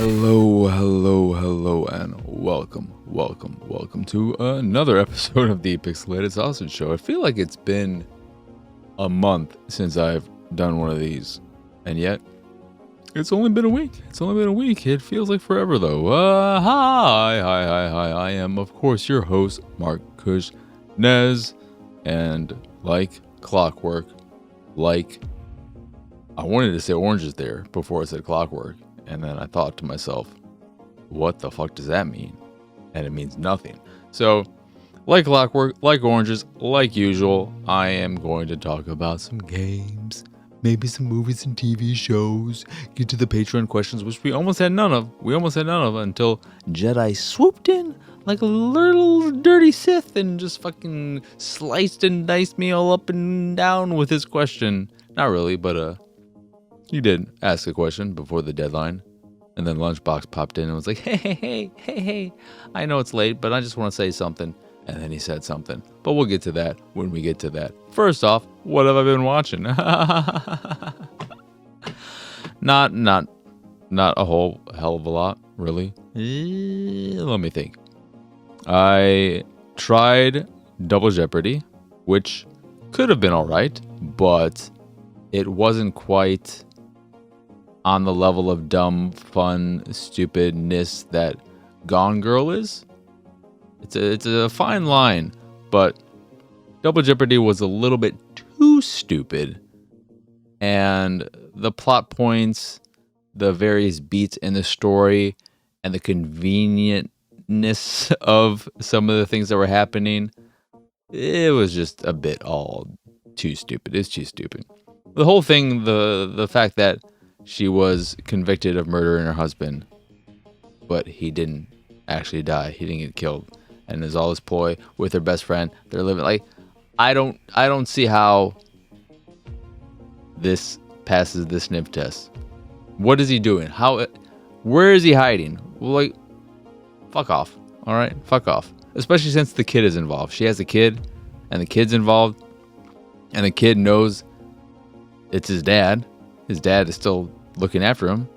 Hello, and welcome to another episode of the Pixelated Sausage Show. I feel like it's been a month since I've done one of these, and yet it's only been a week. It feels like forever, though. Hi. I am, of course, your host, Mark Kushnez, and like clockwork, I wanted to say oranges there before I said clockwork. And then I thought to myself, what the fuck does that mean? And it means nothing. So, like clockwork, like oranges, like usual, I am going to talk about some games, maybe some movies and TV shows, get to the Patreon questions, which we almost had none of. Until Jedi swooped in like a little dirty Sith and just fucking sliced and diced me all up and down with his question. Not really, but he did ask a question before the deadline, and then Lunchbox popped in and was like, hey, I know it's late, but I just want to say something. And then he said something, but we'll get to that when we get to that. First off, what have I been watching? Not a whole hell of a lot, really. Let me think. I tried Double Jeopardy, which could have been all right, but it wasn't quite on the level of dumb, fun, stupidness that Gone Girl is. It's a fine line, but Double Jeopardy was a little bit too stupid. And the plot points, the various beats in the story, and the convenientness of some of the things that were happening, it was just a bit all too stupid. It's too stupid. The whole thing, the fact that she was convicted of murdering her husband, but he didn't actually die. He didn't get killed. And there's all this ploy with her best friend. They're living like, I don't see how this passes the sniff test. What is he doing? Where is he hiding? Like, fuck off. All right, fuck off. Especially since the kid is involved. She has a kid, and the kid's involved, and the kid knows it's his dad. His dad is still looking after him.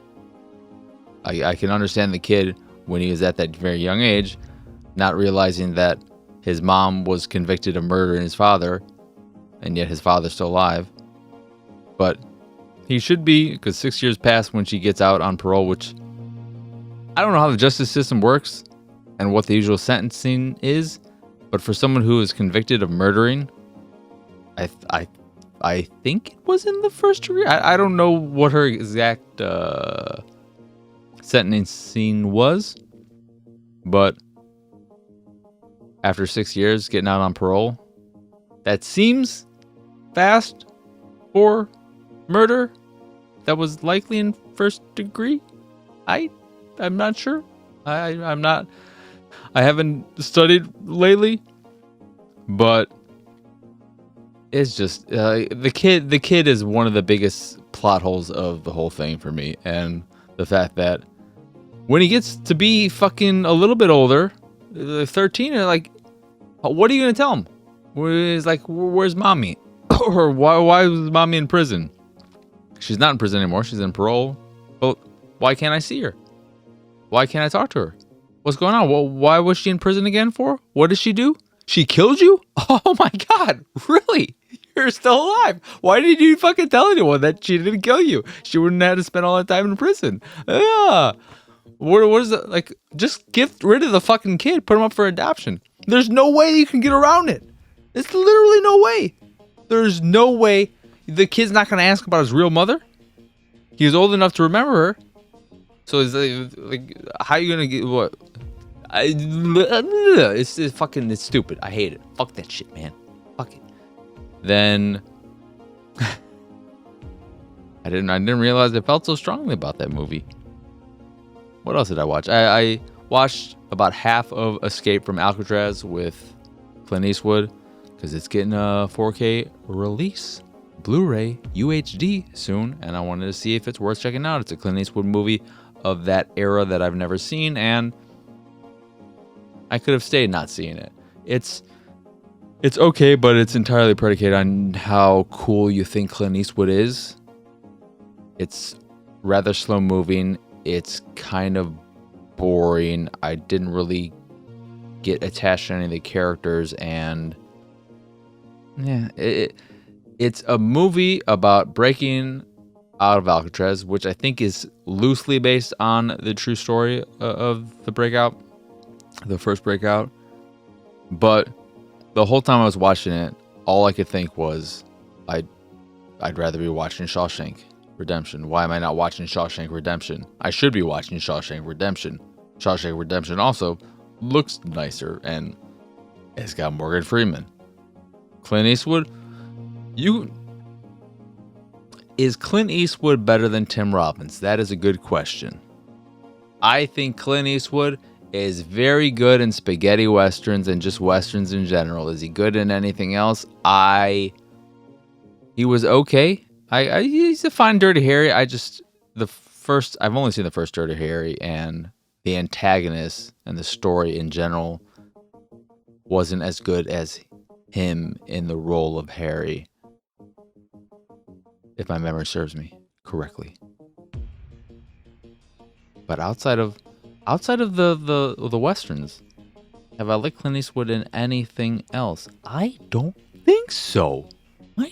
I can understand the kid when he was at that very young age, not realizing that his mom was convicted of murdering his father, and yet his father's still alive. But he should be, because 6 years passed when she gets out on parole, which I don't know how the justice system works and what the usual sentencing is, but for someone who is convicted of murdering, I think it was in the first degree. I don't know what her exact sentencing was, but after 6 years getting out on parole, that seems fast for murder that was likely in first degree. I'm not sure. I haven't studied lately, but it's just the kid is one of the biggest plot holes of the whole thing for me. And the fact that when he gets to be fucking a little bit older, 13, like, what are you gonna tell him? He's like, where's mommy? Or why was mommy in prison? She's not in prison anymore. She's in parole. But why can't I see her? Why can't I talk to her? What's going on? Well, why was she in prison again for? What did she do? She killed you? Oh my God, really? You're still alive. Why did you fucking tell anyone that she didn't kill you? She wouldn't have to spend all that time in prison. What is it? Like, just get rid of the fucking kid. Put him up for adoption. There's no way you can get around it. It's literally no way. There's no way. The kid's not going to ask about his real mother. He was old enough to remember her. So it's like how are you going to get what? It's stupid. I hate it. Fuck that shit, man. Fuck it. Then I didn't realize I felt so strongly about that movie. What else did I watch? I watched about half of Escape from Alcatraz with Clint Eastwood because it's getting a 4K release, Blu-ray, UHD soon, and I wanted to see if it's worth checking out. It's a Clint Eastwood movie of that era that I've never seen, and I could have stayed not seeing it. It's okay, but it's entirely predicated on how cool you think Clint Eastwood is. It's rather slow moving. it's kind of boring. I didn't really get attached to any of the characters, and yeah, it's a movie about breaking out of Alcatraz, which I think is loosely based on the true story of the first breakout. But the whole time I was watching it, all I could think was, I'd rather be watching Shawshank Redemption. Why am I not watching Shawshank Redemption? I should be watching Shawshank Redemption. Shawshank Redemption also looks nicer, and it's got Morgan Freeman. Clint Eastwood, is Clint Eastwood better than Tim Robbins? That is a good question. I think Clint Eastwood is very good in spaghetti westerns and just westerns in general. Is he good in anything else? He was okay. He's a fine Dirty Harry. I've only seen the first Dirty Harry, and the antagonist and the story in general wasn't as good as him in the role of Harry, if my memory serves me correctly. But outside of the westerns, have I liked Clint Eastwood in anything else? I don't think so. I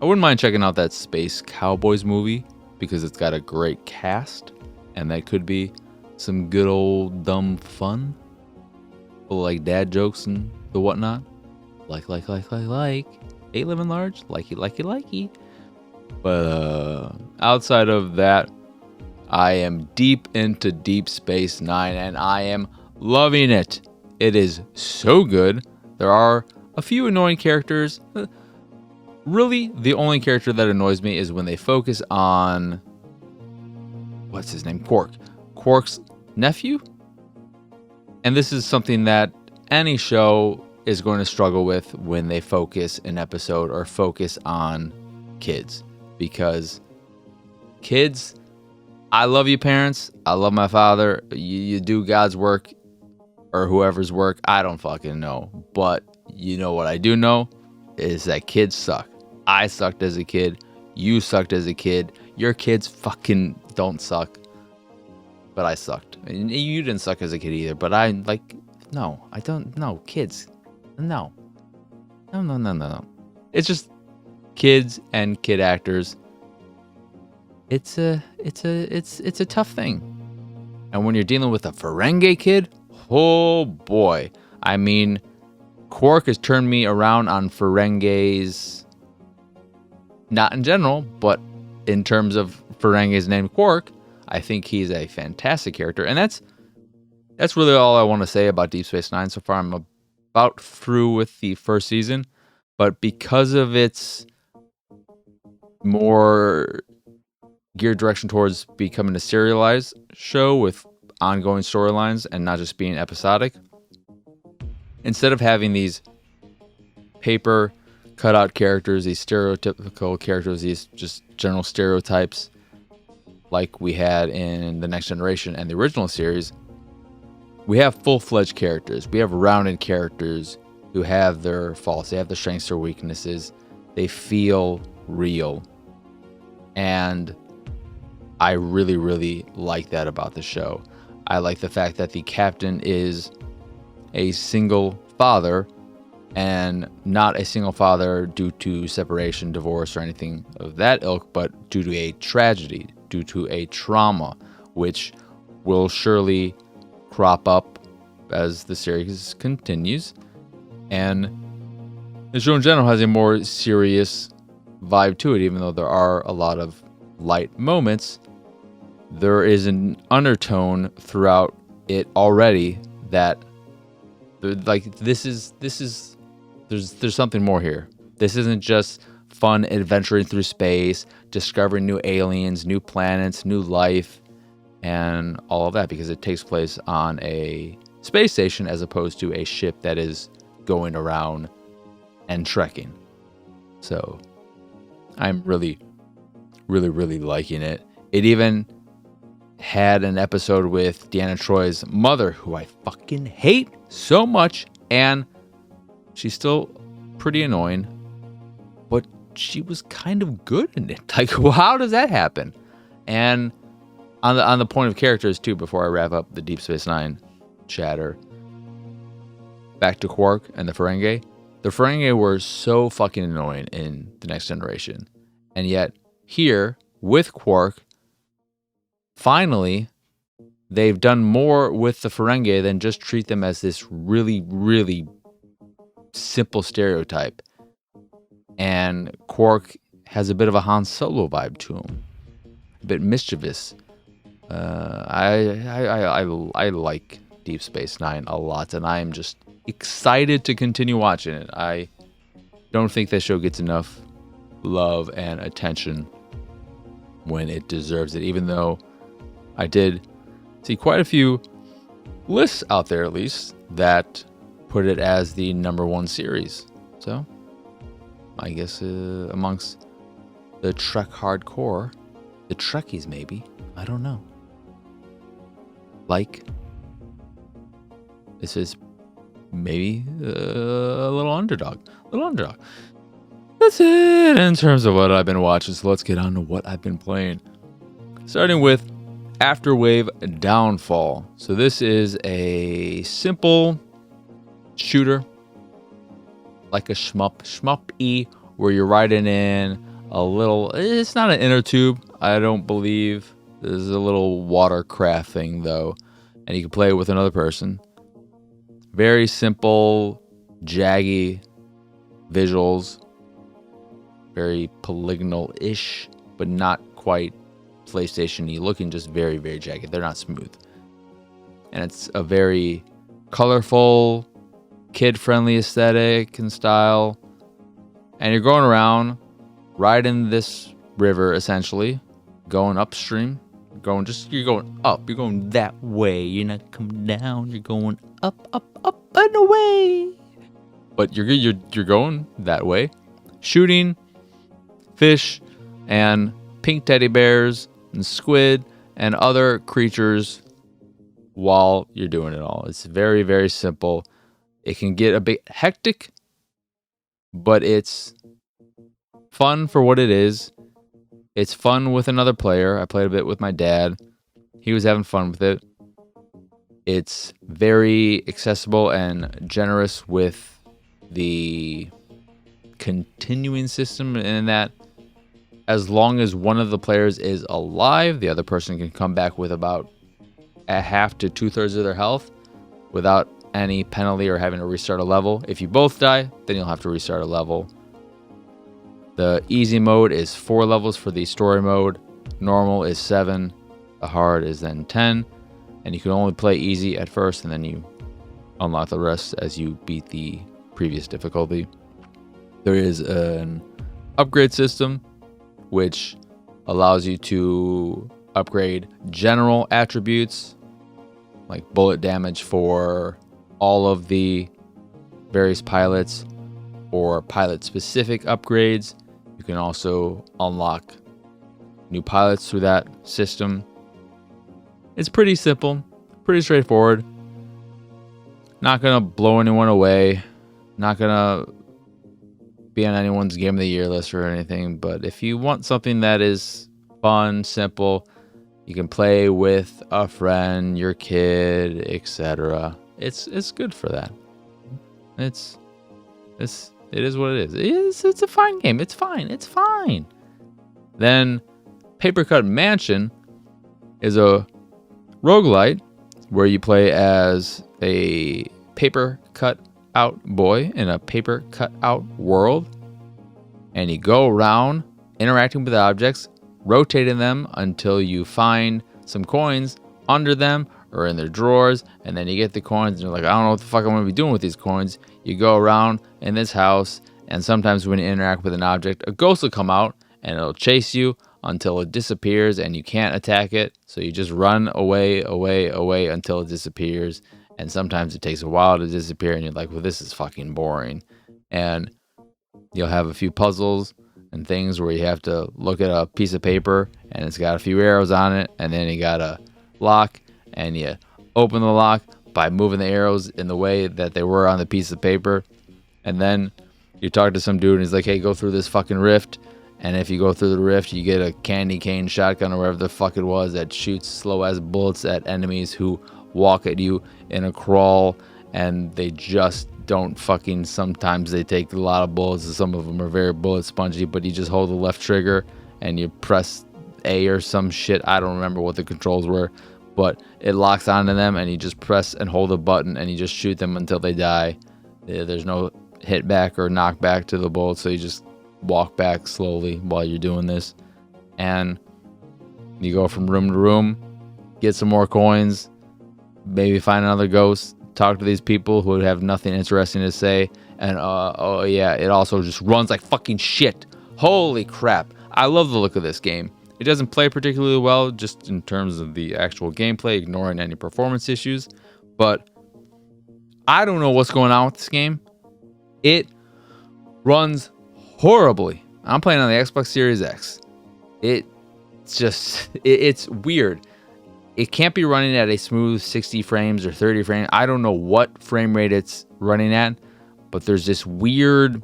wouldn't mind checking out that Space Cowboys movie because it's got a great cast, and that could be some good old dumb fun, like dad jokes and the whatnot. Like. 8 living large, likey. But outside of that, I am deep into Deep Space Nine, and I am loving it. It is so good. There are a few annoying characters. Really, the only character that annoys me is when they focus on, what's his name? Quark's nephew. And this is something that any show is going to struggle with when they focus an episode or focus on kids. Because kids, I love you parents. I love my father. You do God's work or whoever's work. I don't fucking know. But you know what I do know is that kids suck. I sucked as a kid. You sucked as a kid. Your kids fucking don't suck. But I sucked. And you didn't suck as a kid either. But I don't know. Kids. No. It's just kids and kid actors. It's a tough thing. And when you're dealing with a Ferengi kid, oh boy. I mean, Quark has turned me around on Ferengis, not in general, but in terms of Ferengis named Quark. I think he's a fantastic character. And that's really all I want to say about Deep Space Nine so far. I'm about through with the first season, but because of its more geared direction towards becoming a serialized show with ongoing storylines and not just being episodic, instead of having these paper cutout characters, these stereotypical characters, these just general stereotypes like we had in The Next Generation and the original series, we have full-fledged characters. We have rounded characters who have their faults. They have their strengths, their weaknesses. They feel real. And I really, really like that about the show. I like the fact that the captain is a single father, and not a single father due to separation, divorce, or anything of that ilk, but due to a tragedy, due to a trauma, which will surely crop up as the series continues. And the show in general has a more serious vibe to it, even though there are a lot of light moments. There is an undertone throughout it already that there's something more here. This isn't just fun adventuring through space, discovering new aliens, new planets, new life, and all of that, because it takes place on a space station as opposed to a ship that is going around and trekking. So I'm really, really, really liking it. It even had an episode with Deanna Troy's mother, who I fucking hate so much, and she's still pretty annoying, but she was kind of good in it. Like, how does that happen? And on the point of characters too, before I wrap up the Deep Space Nine chatter, back to Quark and the Ferengi. The Ferengi were so fucking annoying in the Next Generation. And yet, here, with Quark, finally, they've done more with the Ferengi than just treat them as this really, really simple stereotype. And Quark has a bit of a Han Solo vibe to him. A bit mischievous. I like Deep Space Nine a lot, and I am just excited to continue watching it. I don't think that show gets enough love and attention when it deserves it, even though I did see quite a few lists out there, at least, that put it as the #1 series. So, I guess amongst the Trek hardcore, the Trekkies maybe, I don't know. This is maybe a little underdog. That's it in terms of what I've been watching. So let's get on to what I've been playing. Starting with Afterwave Downfall. So this is a simple shooter, like a shmup-y, where you're riding in a little, it's not an inner tube, I don't believe. There's a little watercraft thing though, and you can play it with another person. Very simple, jaggy visuals, very polygonal-ish, but not quite PlayStation-y looking, just very, very jagged. They're not smooth. And it's a very colorful, kid-friendly aesthetic and style. And you're going around, riding this river, essentially, going upstream. You're going up. You're going that way. You're not coming down. You're going up and away. But you're going that way, shooting fish and pink teddy bears and squid and other creatures while you're doing it all. It's very, very simple. It can get a bit hectic, but it's fun for what it is. It's fun with another player. I played a bit with my dad. He was having fun with it. It's very accessible and generous with the continuing system, in that as long as one of the players is alive, the other person can come back with about a half to 2/3 of their health without any penalty or having to restart a level. If you both die, then you'll have to restart a level. The easy mode is 4 levels for the story mode. Normal is 7. The hard is then 10. And you can only play easy at first, and then you unlock the rest as you beat the previous difficulty. There is an upgrade system, which allows you to upgrade general attributes, like bullet damage for all of the various pilots, or pilot-specific upgrades. You can also unlock new pilots through that system. It's pretty simple, pretty straightforward. Not gonna blow anyone away. Not gonna be on anyone's Game of the Year list or anything. But if you want something that is fun, simple, you can play with a friend, your kid, etc. It's good for that. It is what it is. It's a fine game. It's fine. Then Papercut Mansion is a roguelite where you play as a paper cut out boy in a paper cut out world, and you go around interacting with objects, rotating them until you find some coins under them or in their drawers, and then you get the coins and you're like, I don't know what the fuck I'm going to be doing with these coins. You go around in this house, and sometimes when you interact with an object, a ghost will come out and it'll chase you until it disappears and you can't attack it. So you just run away until it disappears. And sometimes it takes a while to disappear, and you're like, well, this is fucking boring. And you'll have a few puzzles and things where you have to look at a piece of paper and it's got a few arrows on it, and then you got a lock, and you open the lock by moving the arrows in the way that they were on the piece of paper. And then you talk to some dude and he's like, hey, go through this fucking rift And if you go through the rift, you get a candy cane shotgun or whatever the fuck it was that shoots slow as bullets at enemies who walk at you in a crawl, and they just don't fucking, sometimes they take a lot of bullets, and some of them are very bullet spongy, but you just hold the left trigger and you press A or some shit. I don't remember what the controls were, but it locks onto them and you just press and hold a button and you just shoot them until they die. There's no hit back or knock back to the bullets, so you just walk back slowly while you're doing this. And you go from room to room, get some more coins, maybe find another ghost, talk to these people who have nothing interesting to say, and oh yeah, it also just runs like fucking shit. Holy crap. I love the look of this game. It doesn't play particularly well just in terms of the actual gameplay, ignoring any performance issues, but I don't know what's going on with this game. It runs horribly. I'm playing on the Xbox Series X. It's weird. It can't be running at a smooth 60 frames or 30 frames. I don't know what frame rate it's running at, but there's this weird,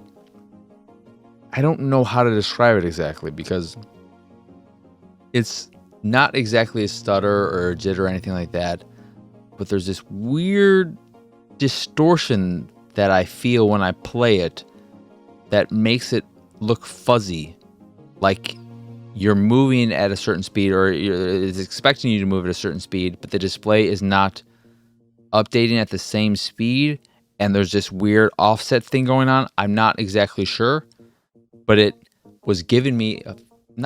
I don't know how to describe it exactly, because it's not exactly a stutter or a jitter or anything like that, but there's this weird distortion that I feel when I play it that makes it look fuzzy, like you're moving at a certain speed, or it's expecting you to move at a certain speed, but the display is not updating at the same speed, and there's this weird offset thing going on. I'm not exactly sure, but it was giving me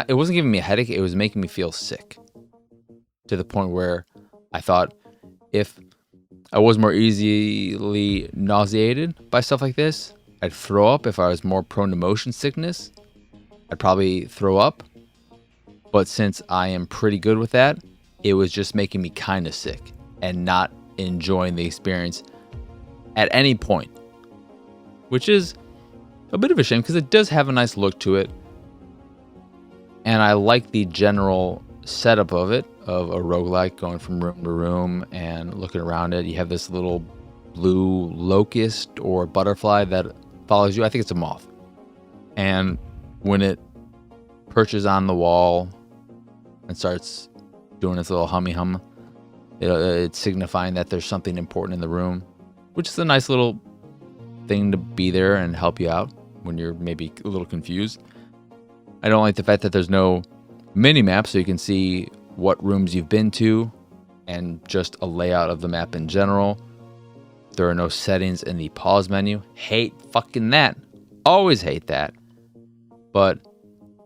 it wasn't giving me a headache, it was making me feel sick, to the point where I thought if I was more easily nauseated by stuff like this, I'd throw up. If I was more prone to motion sickness, I'd probably throw up. But since I am pretty good with that, it was just making me kind of sick and not enjoying the experience at any point, which is a bit of a shame because it does have a nice look to it. And I like the general setup of it, of a roguelike going from room to room and looking around it. You have this little blue locust or butterfly that follows you. I think it's a moth. And when it perches on the wall and starts doing its little hummy hum, it's signifying that there's something important in the room, which is a nice little thing to be there and help you out when you're maybe a little confused. I don't like the fact that there's no mini map, so you can see what rooms you've been to and just a layout of the map in general. There are no settings in the pause menu. Hate fucking that. Always hate that. But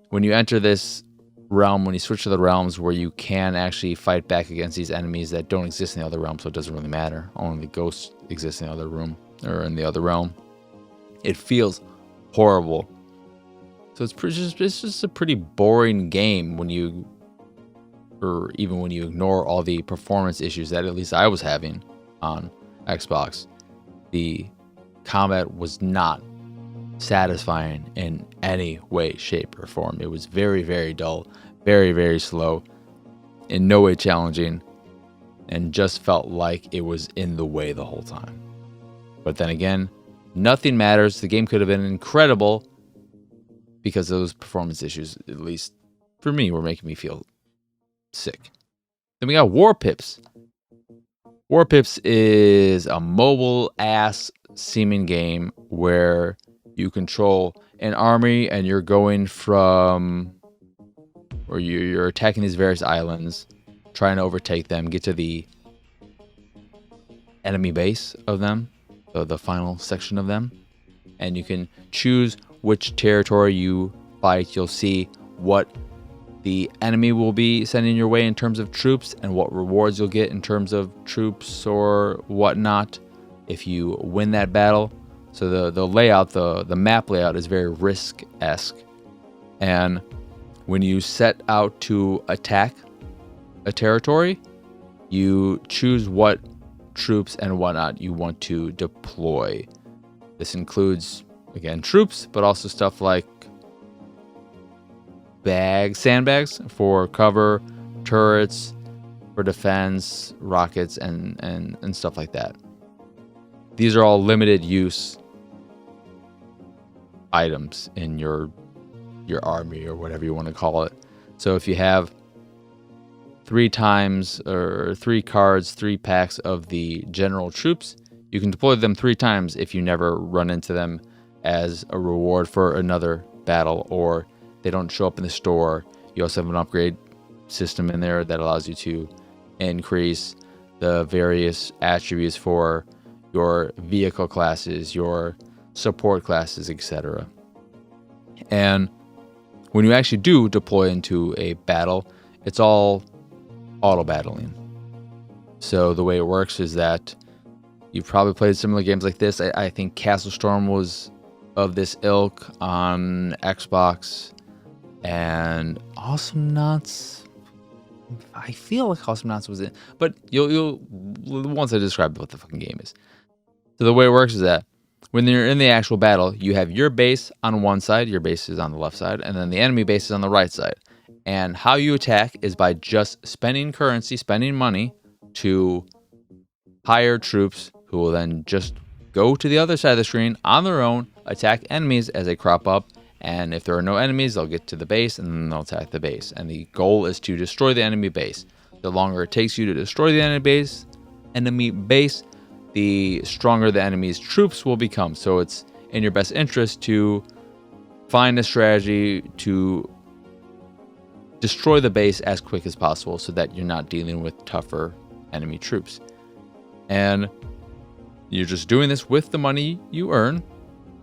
when you enter this realm, when you switch to the realms where you can actually fight back against these enemies that don't exist in the other realm, so it doesn't really matter. Only the ghosts exist in the other room or in the other realm. It feels horrible. So it's just a pretty boring game when you, or even when you ignore all the performance issues that at least I was having on Xbox. The combat was not satisfying in any way, shape, or form. It was very, very dull, very, very slow, in no way challenging, and just felt like it was in the way the whole time. But then again, nothing matters. The game could have been incredible because those performance issues, at least for me, were making me feel sick. Then we got Warpips. Warpips is a mobile-ass seeming game where you control an army and you're going from, or you're attacking these various islands, trying to overtake them, get to the enemy base of them, the final section of them, and you can choose which territory you fight. You'll see what the enemy will be sending your way in terms of troops and what rewards you'll get in terms of troops or whatnot if you win that battle. So the layout, the map layout is very Risk-esque. And when you set out to attack a territory, you choose what troops and whatnot you want to deploy. This includes, again, troops, but also stuff like sandbags for cover, turrets for defense, rockets, and stuff like that. These are all limited use items in your your army or whatever you want to call it. So if you have 3 times or 3 cards, 3 packs of the general troops, you can deploy them 3 times if you never run into them as a reward for another battle, or they don't show up in the store. You also have an upgrade system in there that allows you to increase the various attributes for your vehicle classes, your support classes, etc. And when you actually do deploy into a battle, it's all auto battling. So the way it works is that you've probably played similar games like this. I think Castle Storm was of this ilk on Xbox, and Awesome Knots. I feel like Awesome Knots was it, but you'll once I describe what the fucking game is. So the way it works is that when you're in the actual battle, you have your base on one side, your base is on the left side, and then the enemy base is on the right side. And how you attack is by just spending currency, spending money to hire troops who will then just go to the other side of the screen on their own, attack enemies as they crop up, and if there are no enemies, they'll get to the base and then they'll attack the base. And the goal is to destroy the enemy base. The longer it takes you to destroy the enemy base, the stronger the enemy's troops will become. So it's in your best interest to find a strategy to destroy the base as quick as possible so that you're not dealing with tougher enemy troops. And you're just doing this with the money you earn.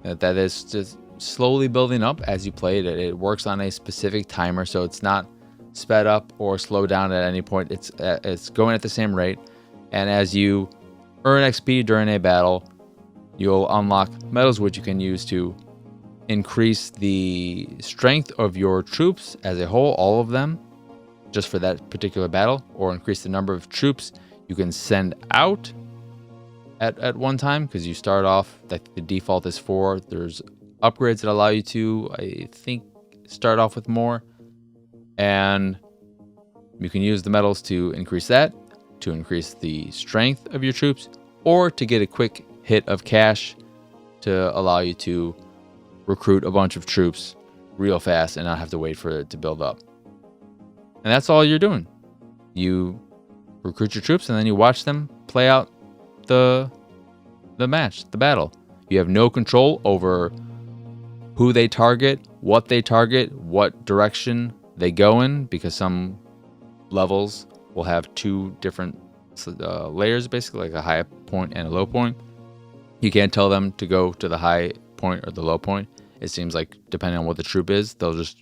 That is just slowly building up as you play it. It works on a specific timer, so it's not sped up or slowed down at any point. It's going at the same rate. And as you earn XP during a battle, you'll unlock medals which you can use to increase the strength of your troops as a whole, all of them, just for that particular battle, or increase the number of troops you can send out at one time, because you start off, the default is 4. There's upgrades that allow you to, I think, start off with more, and you can use the medals to increase that, to increase the strength of your troops, or to get a quick hit of cash to allow you to recruit a bunch of troops real fast and not have to wait for it to build up. And that's all you're doing. You recruit your troops and then you watch them play out the match, the battle. You have no control over who they target, what direction they go in, because some levels will have 2 different layers, basically, like a high point and a low point. You can't tell them to go to the high point or the low point. It seems like depending on what the troop is, they'll just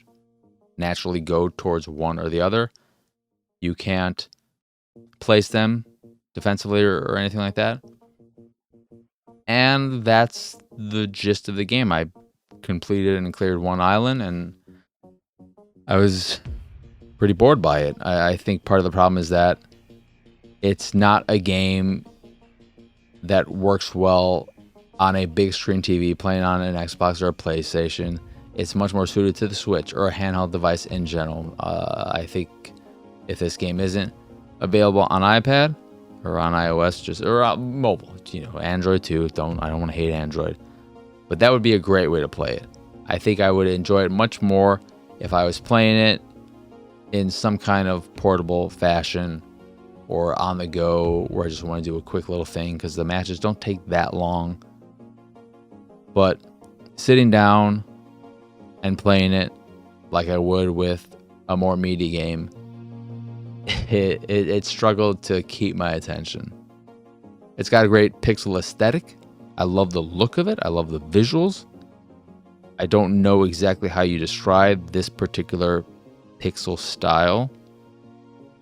naturally go towards one or the other. You can't place them defensively or anything like that. And that's the gist of the game. I completed and cleared one island, and I was pretty bored by it. I think part of the problem is that it's not a game that works well on a big screen TV playing on an Xbox or a PlayStation. It's much more suited to the Switch or a handheld device in general. I think if this game isn't available on iPad or on iOS, or mobile, Android too. I don't want to hate Android, but that would be a great way to play it. I think I would enjoy it much more if I was playing it in some kind of portable fashion or on the go, where I just want to do a quick little thing, because the matches don't take that long. But sitting down and playing it like I would with a more meaty game, it struggled to keep my attention. It's got a great pixel aesthetic. I love the look of it. I love the visuals. I don't know exactly how you describe this particular pixel style,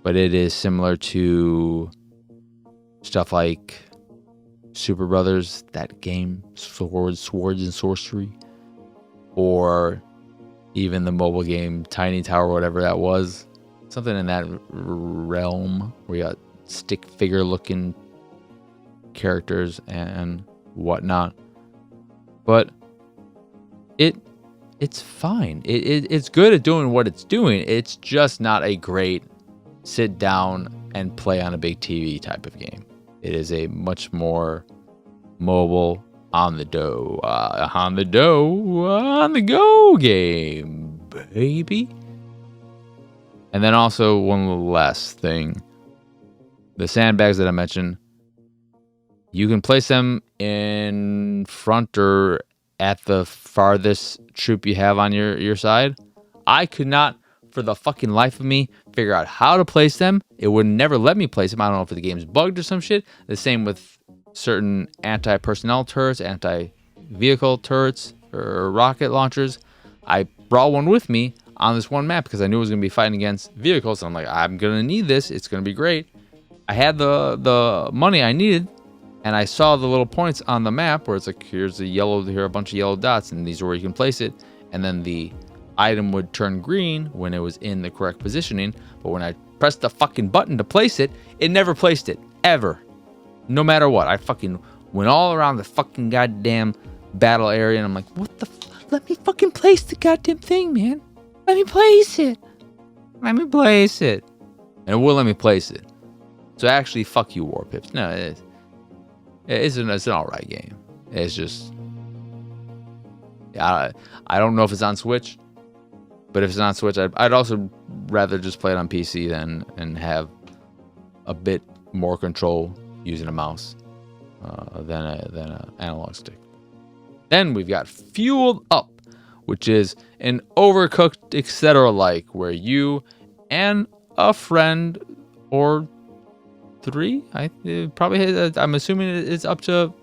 but it is similar to stuff like Super Brothers, that game, Swords and Sorcery, or even the mobile game Tiny Tower, whatever that was. Something in that realm where you got stick figure looking characters and whatnot. But it's fine. It's good at doing what it's doing. It's just not a great sit down and play on a big TV type of game. It is a much more mobile, on the go game. baby. And then also one last thing. The sandbags that I mentioned, you can place them in front or at the farthest troop you have on your side. I could not, for the fucking life of me, figure out how to place them. It would never let me place them. I don't know if the game's bugged or some shit. The same with certain anti-personnel turrets, anti-vehicle turrets, or rocket launchers. I brought one with me on this one map because I knew I was going to be fighting against vehicles. So I'm like, I'm going to need this. It's going to be great. I had the money I needed, and I saw the little points on the map where it's like, here's a yellow, here are a bunch of yellow dots, and these are where you can place it. And then the item would turn green when it was in the correct positioning. But when I pressed the fucking button to place it, it never placed it, ever. No matter what. I fucking went all around the fucking goddamn battle area, and I'm like, what the let me fucking place the goddamn thing, man. Let me place it. Let me place it. And it will let me place it. So actually, fuck you, Warpips. No, it's an alright game. It's just, I don't know if it's on Switch, but if it's on Switch, I'd also rather just play it on PC and have a bit more control using a mouse than a analog stick. Then we've got Fueled Up, which is an Overcooked, etc. like, where you and a friend or three, I'm assuming it's up to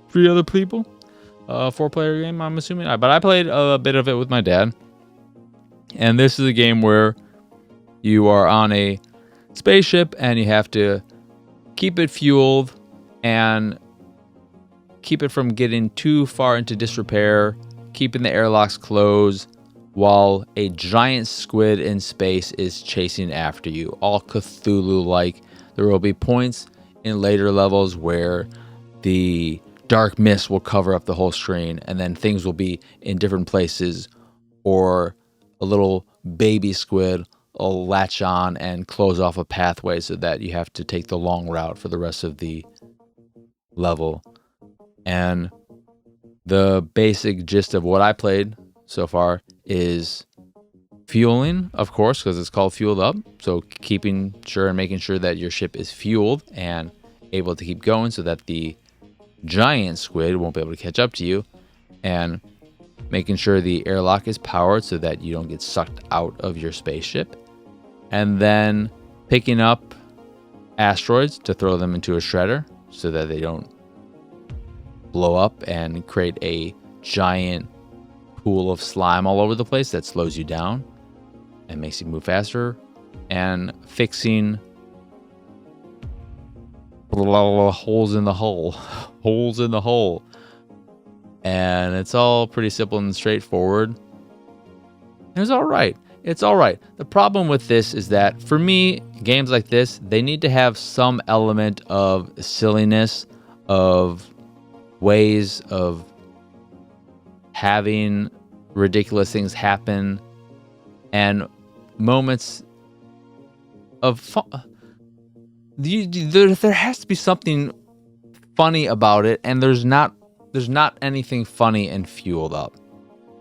3 other people. 4-player game, I'm assuming. But I played a bit of it with my dad. And this is a game where you are on a spaceship and you have to keep it fueled and keep it from getting too far into disrepair, keeping the airlocks closed while a giant squid in space is chasing after you. All Cthulhu-like. There will be points in later levels where the dark mist will cover up the whole screen, and then things will be in different places, or a little baby squid will latch on and close off a pathway so that you have to take the long route for the rest of the level. And the basic gist of what I played so far is fueling, of course, because it's called Fueled Up. So keeping sure and making sure that your ship is fueled and able to keep going so that the giant squid won't be able to catch up to you, and making sure the airlock is powered so that you don't get sucked out of your spaceship, and then picking up asteroids to throw them into a shredder so that they don't blow up and create a giant pool of slime all over the place that slows you down and makes you move faster, and fixing holes in the hull. And it's all pretty simple and straightforward. It's all right. The problem with this is that for me, games like this, they need to have some element of silliness, of ways of having ridiculous things happen, and moments of fun. There has to be something funny about it, and there's not anything funny and Fueled Up.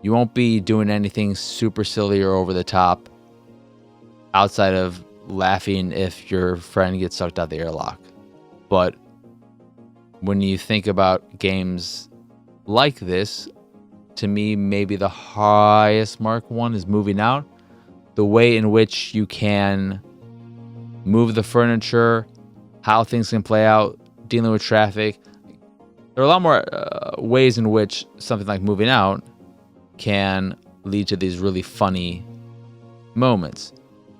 You won't be doing anything super silly or over the top outside of laughing if your friend gets sucked out the airlock. But when you think about games like this, to me, maybe the highest mark one is Moving Out. The way in which you can move the furniture, how things can play out, dealing with traffic. There are a lot more ways in which something like Moving Out can lead to these really funny moments.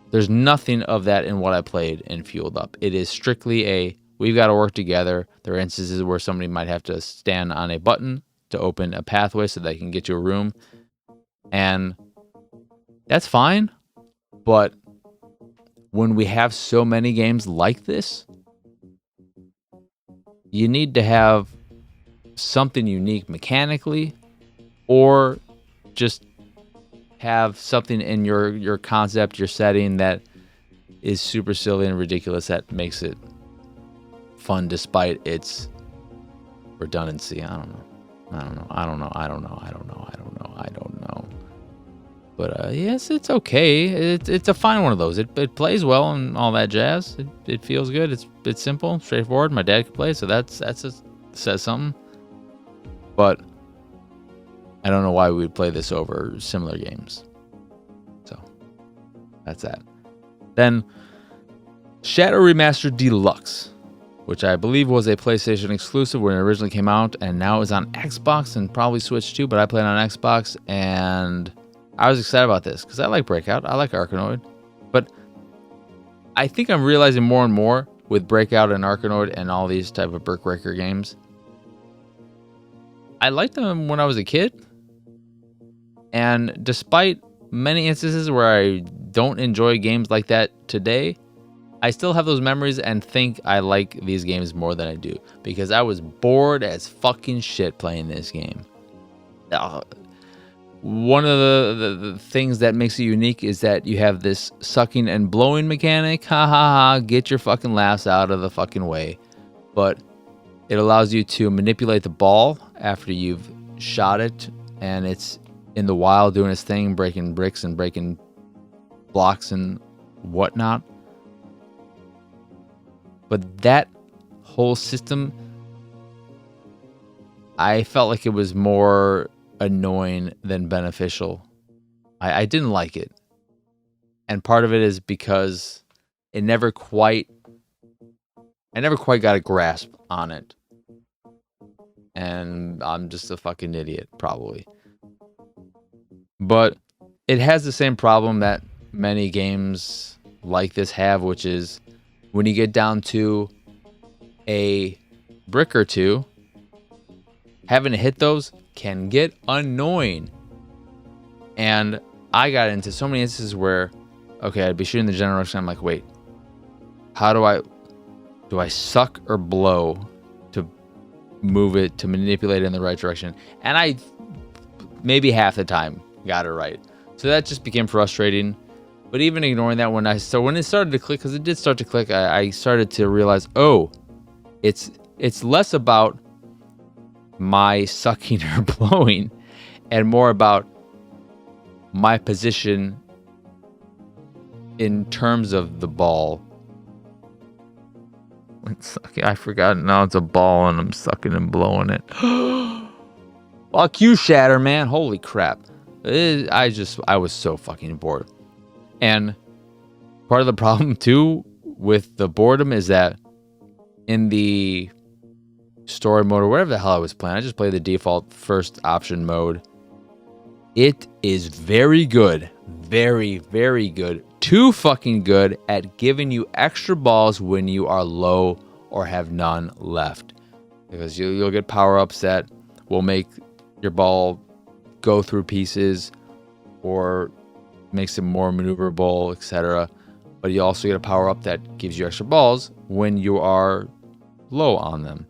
There's nothing of that in what I played in Fueled Up. It is strictly we've got to work together. There are instances where somebody might have to stand on a button to open a pathway so they can get to a room. And that's fine. But when we have so many games like this, you need to have something unique mechanically, or just have something in your concept, your setting, that is super silly and ridiculous that makes it fun despite its redundancy. I don't know. But yes, it's okay. It's a fine one of those. It plays well and all that jazz. It feels good. It's simple, straightforward. My dad can play, so says something. But I don't know why we would play this over similar games. So that's that. Then Shatter Remastered Deluxe, which I believe was a PlayStation exclusive when it originally came out, and now is on Xbox and probably Switch too, but I played on Xbox, and I was excited about this because I like Breakout, I like Arkanoid, but I think I'm realizing more and more with Breakout and Arkanoid and all these type of Brick Breaker games, I liked them when I was a kid, and despite many instances where I don't enjoy games like that today, I still have those memories and think I like these games more than I do because I was bored as fucking shit playing this game. One of the things that makes it unique is that you have this sucking and blowing mechanic. Ha ha ha, get your fucking laughs out of the fucking way. But it allows you to manipulate the ball after you've shot it and it's in the wild doing its thing, breaking bricks and breaking blocks and whatnot. But that whole system, I felt like it was more annoying than beneficial. I didn't like it. And part of it is because I never quite got a grasp on it. And I'm just a fucking idiot, probably. But it has the same problem that many games like this have, which is when you get down to a brick or two, having to hit those can get annoying. And I got into so many instances where, okay, I'd be shooting the general direction. I'm like, wait, how do I suck or blow to move it, to manipulate it in the right direction? And I, maybe half the time, got it right. So that just became frustrating. But even ignoring that, when it started to click, because it did start to click, I started to realize, oh, it's less about my sucking or blowing and more about my position in terms of the ball. When sucking, I forgot. Now it's a ball and I'm sucking and blowing it. Fuck you, Shatter, man. Holy crap. I was so fucking bored. And part of the problem too with the boredom is that in the story mode or whatever the hell I was playing, I just played the default first option mode. It is very good, very, very good, too fucking good at giving you extra balls when you are low or have none left. Because you'll get power-ups that will make your ball go through pieces or makes it more maneuverable, etc. But you also get a power-up that gives you extra balls when you are low on them.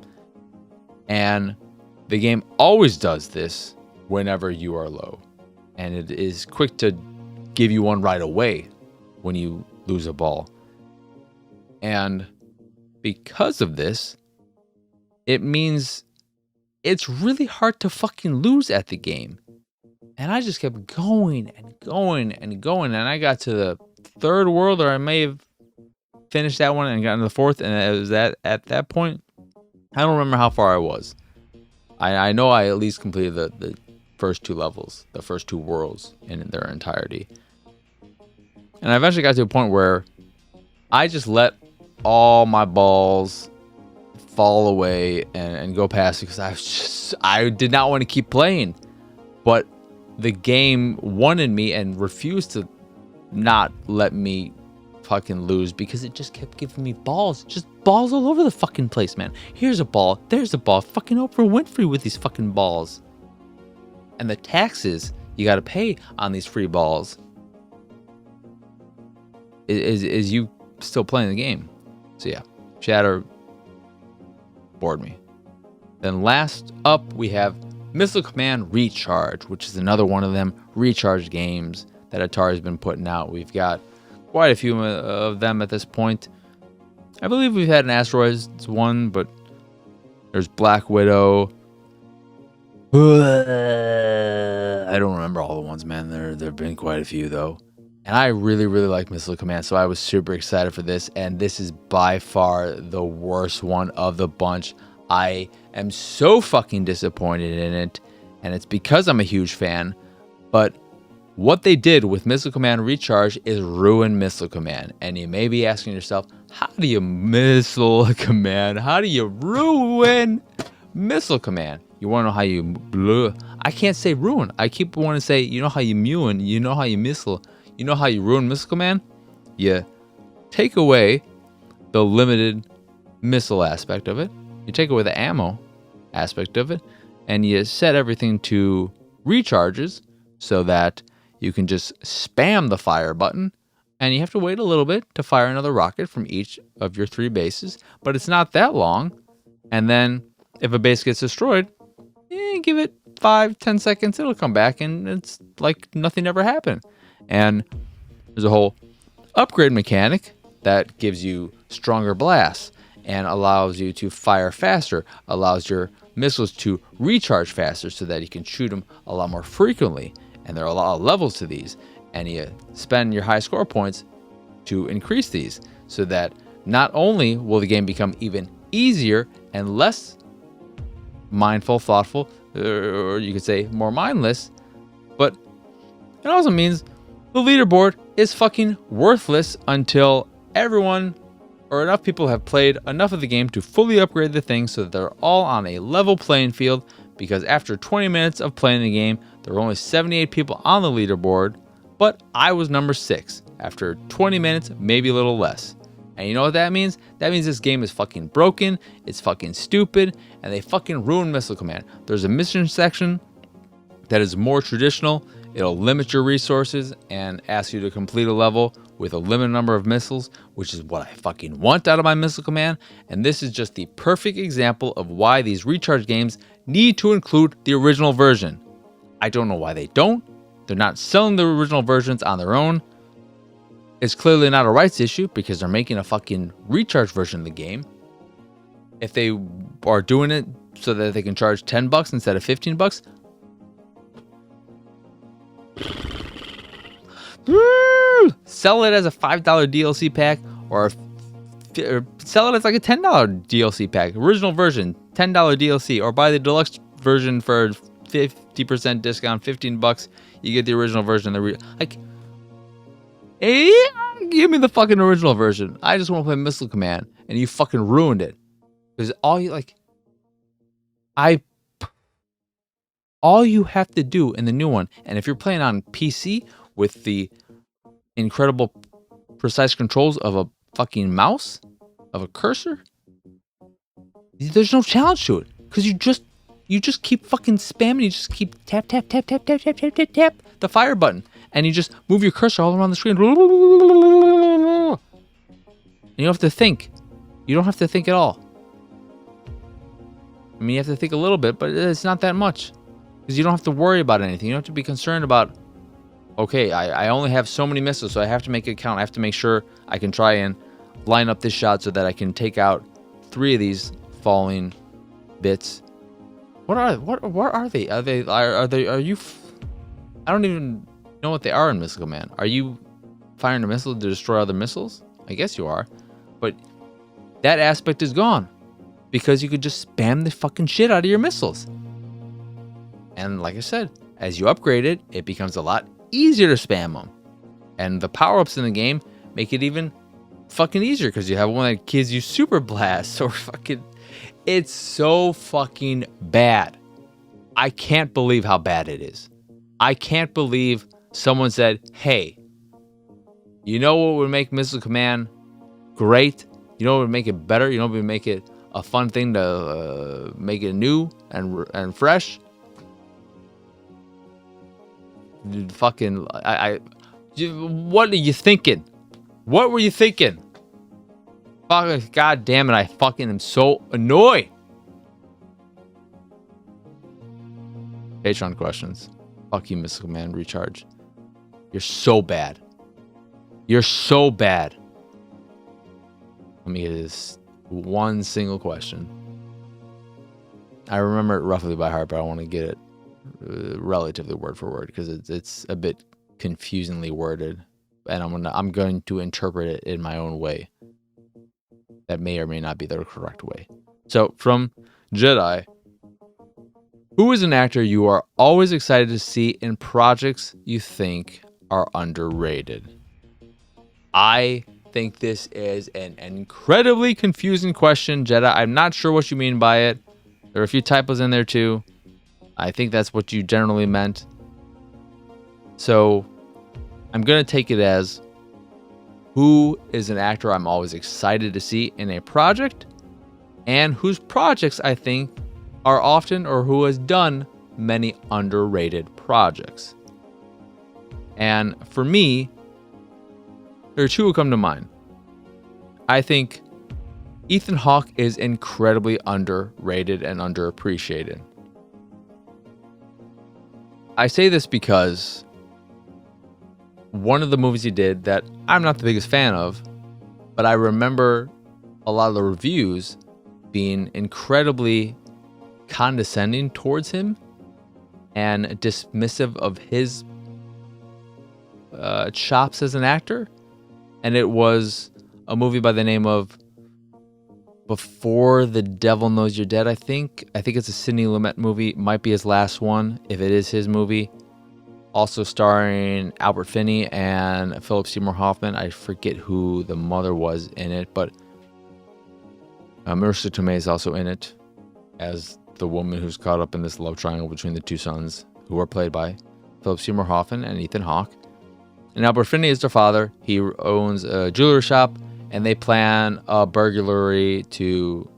And the game always does this whenever you are low. And it is quick to give you one right away when you lose a ball. And because of this, it means it's really hard to fucking lose at the game. And I just kept going and going and going. And I got to the third world, or I may have finished that one and got into the fourth. And it was at that point, I don't remember how far I was. I know I at least completed the first two levels, the first two worlds in their entirety. And I eventually got to a point where I just let all my balls fall away and go past because I did not want to keep playing. But the game wanted me and refused to not let me fucking lose because it just kept giving me balls. Just balls all over the fucking place, man. Here's a ball. There's a ball. Fucking Oprah Winfrey with these fucking balls. And the taxes you got to pay on these free balls is you still playing the game. So yeah, Shatter bored me. Then last up, we have Missile Command Recharge, which is another one of them recharge games that Atari's been putting out. We've got quite a few of them at this point. I believe we've had an Asteroids one, but there's Black Widow. I don't remember all the ones, man. There've been quite a few though. And I really, really like Missile Command, so I was super excited for this. And this is by far the worst one of the bunch. I am so fucking disappointed in it. And it's because I'm a huge fan. But what they did with Missile Command Recharge is ruin Missile Command. And you may be asking yourself, how do you Missile Command? How do you ruin Missile Command? You want to know how you... I can't say ruin. I keep wanting to say, you know how you muin, you know how you missile. You know how you ruin Missile Command? You take away the limited missile aspect of it. You take away the ammo aspect of it. And you set everything to recharges so that you can just spam the fire button. And you have to wait a little bit to fire another rocket from each of your 3 bases. But it's not that long. And then if a base gets destroyed, give it 5-10 seconds. It'll come back and it's like nothing ever happened. And there's a whole upgrade mechanic that gives you stronger blasts and allows you to fire faster, allows your missiles to recharge faster so that you can shoot them a lot more frequently. And there are a lot of levels to these. And you spend your high score points to increase these so that not only will the game become even easier and less mindful, thoughtful, or you could say more mindless, but it also means the leaderboard is fucking worthless until everyone or enough people have played enough of the game to fully upgrade the thing so that they're all on a level playing field, because after 20 minutes of playing the game, there were only 78 people on the leaderboard, but I was number 6 after 20 minutes, maybe a little less. And you know what that means? That means this game is fucking broken, it's fucking stupid, and they fucking ruined Missile Command. There's a mission section that is more traditional. It'll limit your resources and ask you to complete a level with a limited number of missiles, which is what I fucking want out of my Missile Command. And this is just the perfect example of why these recharge games need to include the original version. I don't know why they don't. They're not selling the original versions on their own. It's clearly not a rights issue because they're making a fucking recharge version of the game. If they are doing it so that they can charge $10 instead of $15, sell it as a $5 DLC pack or sell it as like a $10 DLC pack. Original version, $10 DLC, or buy the deluxe version for 50% discount, $15. You get the original version. Give me the fucking original version. I just want to play Missile Command, and you fucking ruined it. Because all you have to do in the new one, and if you're playing on PC with the incredible precise controls of a fucking mouse, of a cursor, there's no challenge to it. Because you just keep fucking spamming. You just keep tap the fire button. And you just move your cursor all around the screen. And you don't have to think. You don't have to think at all. I mean, you have to think a little bit, but it's not that much. Because you don't have to worry about anything. You don't have to be concerned about, okay, I only have so many missiles, so I have to make it count. I have to make sure I can try and line up this shot so that I can take out 3 of these falling bits. What are they? Are you... I don't even know what they are in Missile Command. Are you firing a missile to destroy other missiles? I guess you are. But that aspect is gone. Because you could just spam the fucking shit out of your missiles. And like I said, as you upgrade it, it becomes a lot easier to spam them. And the power-ups in the game make it even fucking easier because you have one that gives you super blasts or fucking... It's so fucking bad. I can't believe how bad it is. I can't believe someone said, hey, you know what would make Missile Command great? You know what would make it better? You know what would make it a fun thing to make it new and fresh? Fucking, what are you thinking? What were you thinking? Fucking, god damn it, I fucking am so annoyed. Patreon questions. Fuck you, Missile Command Recharge. You're so bad. You're so bad. Let me get this one single question. I remember it roughly by heart, but I want to get it relatively word for word because it's a bit confusingly worded, and I'm going to interpret it in my own way. That may or may not be the correct way. So from Jedi, who is an actor you are always excited to see in projects you think are underrated? I think this is an incredibly confusing question, Jedi. I'm not sure what you mean by it. There are a few typos in there too. I think that's what you generally meant. So I'm going to take it as, who is an actor I'm always excited to see in a project, and whose projects I think are often, or who has done many underrated projects. And for me, there are two who come to mind. I think Ethan Hawke is incredibly underrated and underappreciated. I say this because one of the movies he did that I'm not the biggest fan of, but I remember a lot of the reviews being incredibly condescending towards him and dismissive of his chops as an actor. And it was a movie by the name of Before the Devil Knows You're Dead, I think. I think it's a Sidney Lumet movie. It might be his last one, if it is his movie. Also starring Albert Finney and Philip Seymour Hoffman. I forget who the mother was in it, but Marissa Tomei is also in it as the woman who's caught up in this love triangle between the two sons, who are played by Philip Seymour Hoffman and Ethan Hawke. And Albert Finney is their father. He owns a jewelry shop, and they plan a burglary to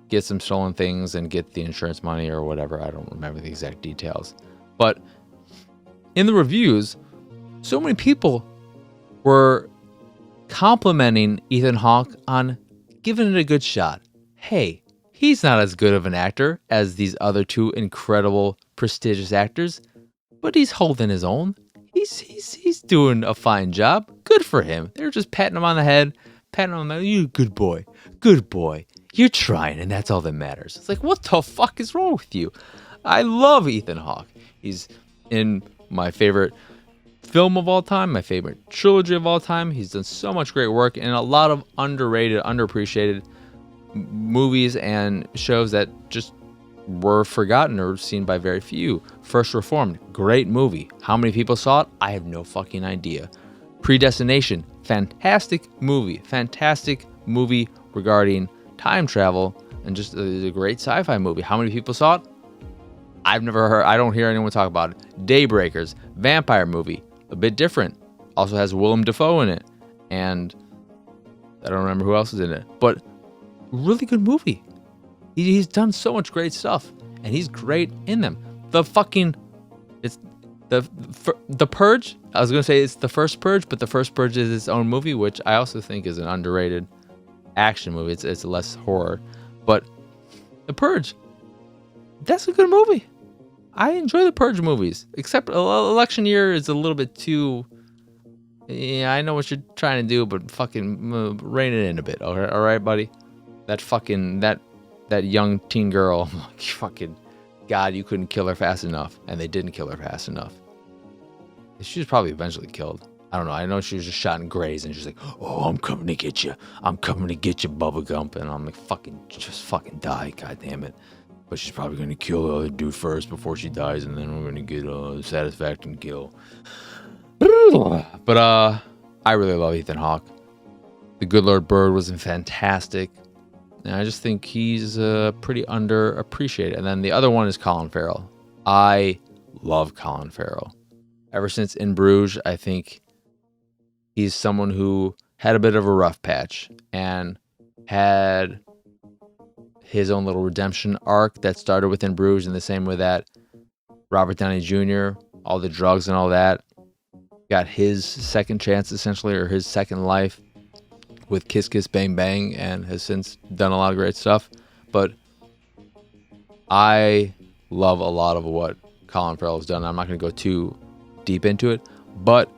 get some stolen things and get the insurance money or whatever. I don't remember the exact details. But in the reviews, so many people were complimenting Ethan Hawke on giving it a good shot. Hey, he's not as good of an actor as these other two incredible, prestigious actors, but he's holding his own. He's doing a fine job. Good for him. They're just patting him on the head, patting him on the head. You good boy. Good boy. You're trying, and that's all that matters. It's like, what the fuck is wrong with you? I love Ethan Hawke. He's in my favorite film of all time, my favorite trilogy of all time. He's done so much great work in a lot of underrated, underappreciated movies and shows that just were forgotten or seen by very few. First Reformed, great movie. How many people saw it? I have no fucking idea. Predestination, fantastic movie regarding time travel and just a great sci-fi movie. How many people saw it? I've never heard. I don't hear anyone talk about it. Daybreakers, vampire movie, a bit different. Also has Willem Dafoe in it, and I don't remember who else is in it. But really good movie. He's done so much great stuff, and he's great in them. The Purge. I was gonna say it's the first Purge, but the first Purge is its own movie, which I also think is an underrated action movie. It's less horror, but the Purge, that's a good movie. I enjoy the Purge movies, except election year is a little bit too. Yeah, I know what you're trying to do, but fucking rein it in a bit. All right, buddy. That young teen girl, fucking God, you couldn't kill her fast enough, and they didn't kill her fast enough. She was probably eventually killed. I don't know. I know she was just shot and grazed, and she's like, "Oh, I'm coming to get you. I'm coming to get you, Bubba Gump." And I'm like, just fucking die, God damn it. But she's probably gonna kill the other dude first before she dies, and then we're gonna get a satisfaction kill. But I really love Ethan Hawke. The Good Lord Bird was fantastic. And I just think he's pretty underappreciated. And then the other one is Colin Farrell. I love Colin Farrell. Ever since In Bruges, I think he's someone who had a bit of a rough patch and had his own little redemption arc that started with In Bruges, in the same way that Robert Downey Jr., all the drugs and all that, got his second chance, essentially, or his second life with Kiss Kiss Bang Bang, and has since done a lot of great stuff. But I love a lot of what Colin Farrell has done. I'm not going to go too deep into it, but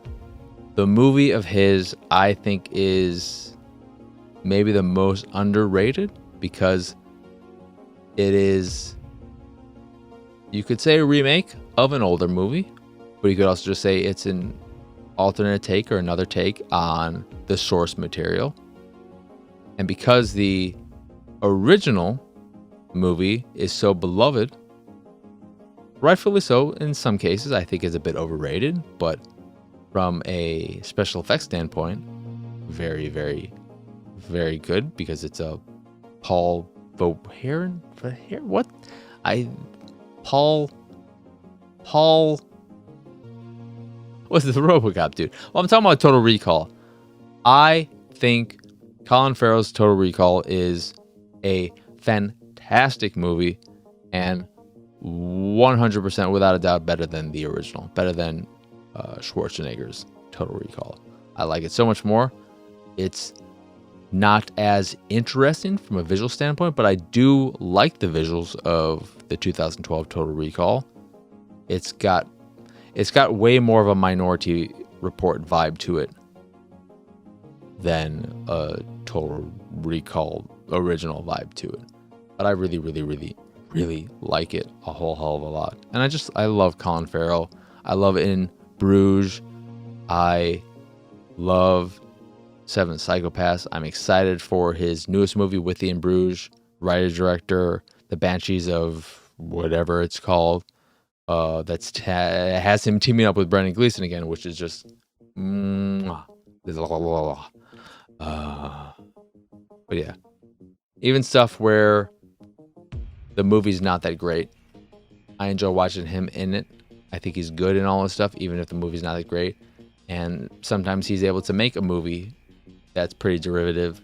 the movie of his, I think, is maybe the most underrated, because it is You could say a remake of an older movie, but you could also just say it's an alternate take or another take on the source material. And because the original movie is so beloved, rightfully so in some cases, I think is a bit overrated, but from a special effects standpoint, very, very, very good, because it's a Paul Verhoeven? What? Paul, what's the RoboCop dude? Well, I'm talking about Total Recall. I think Colin Farrell's Total Recall is a fantastic movie and 100% without a doubt better than the original, better than Schwarzenegger's Total Recall. I like it so much more. It's not as interesting from a visual standpoint, but I do like the visuals of the 2012 Total Recall. It's got way more of a Minority Report vibe to it than a Total Recall original vibe to it. But I really, really, really, really like it a whole hell of a lot. And I love Colin Farrell. I love In Bruges. I love Seven Psychopaths. I'm excited for his newest movie with the In Bruges writer director, The Banshees of whatever it's called. Has him teaming up with Brendan Gleeson again, which is just but yeah, even stuff where the movie's not that great, I enjoy watching him in it. I think he's good in all this stuff, even if the movie's not that great. And sometimes he's able to make a movie that's pretty derivative,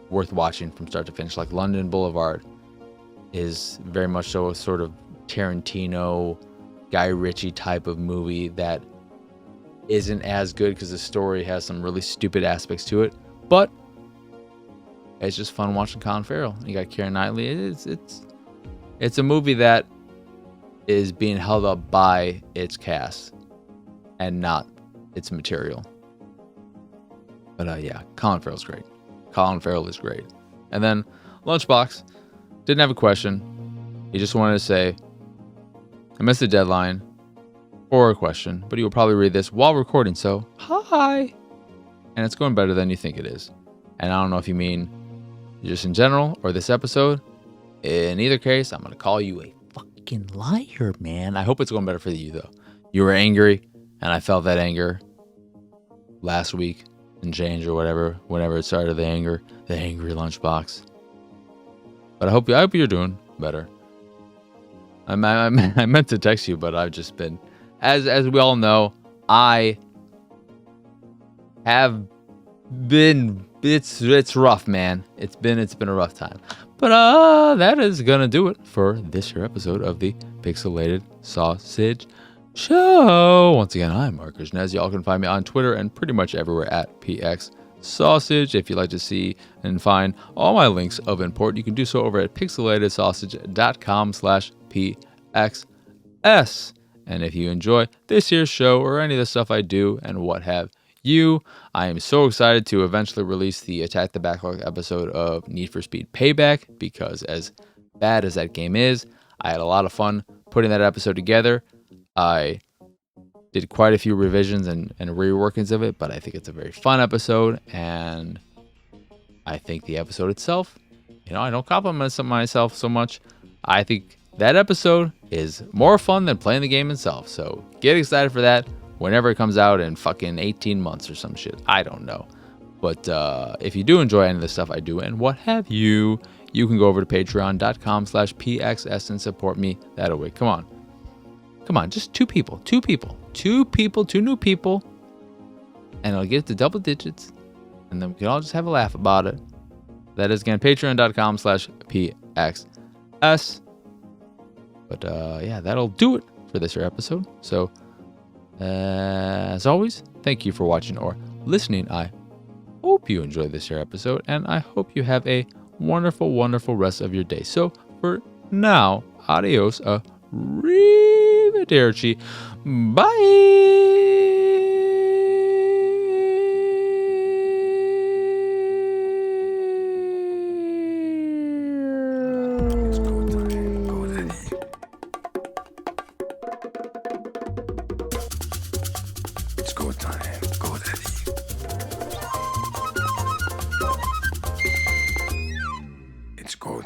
worth watching from start to finish. Like London Boulevard is very much so a sort of Tarantino, Guy Ritchie type of movie that isn't as good because the story has some really stupid aspects to it, but it's just fun watching Colin Farrell. You got Keira Knightley. It's a movie that is being held up by its cast and not its material. But yeah, Colin Farrell's great. Colin Farrell is great. And then Lunchbox didn't have a question. He just wanted to say, I missed the deadline for a question, but he will probably read this while recording, so hi! And it's going better than you think it is. And I don't know if you mean just in general or this episode. In either case, I'm going to call you a fucking liar, man. I hope it's going better for you, though. You were angry, and I felt that anger last week and change or whatever, whenever it started, the angry Lunchbox. But I hope you're doing better. I meant to text you, but I've just been, as we all know, I have been. It's rough, man. It's been a rough time. But that is gonna do it for this here episode of the Pixelated Sausage Show. Once again, I'm Marcus Nez. Y'all can find me on Twitter and pretty much everywhere at PX Sausage. If you'd like to see and find all my links of import, you can do so over at pixelatedsausage.com/PXS. And if you enjoy this year's show or any of the stuff I do and what have you, I am so excited to eventually release the Attack the Backlog episode of Need for Speed Payback, because as bad as that game is, I had a lot of fun putting that episode together. I did quite a few revisions and reworkings of it, but I think it's a very fun episode, and I think the episode itself, I don't compliment myself so much. I think that episode is more fun than playing the game itself, so get excited for that whenever it comes out in fucking 18 months or some shit. I don't know. But if you do enjoy any of the stuff I do and what have you, you can go over to patreon.com/PXS and support me that way. Come on, just two new people, and it'll get to double digits, and then we can all just have a laugh about it. That is, again, patreon.com/PXS. But yeah, that'll do it for this here episode. So, as always, thank you for watching or listening. I hope you enjoyed this here episode, and I hope you have a wonderful, wonderful rest of your day. So, for now, adios, arrivederci, bye!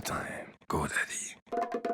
time. Go, Daddy.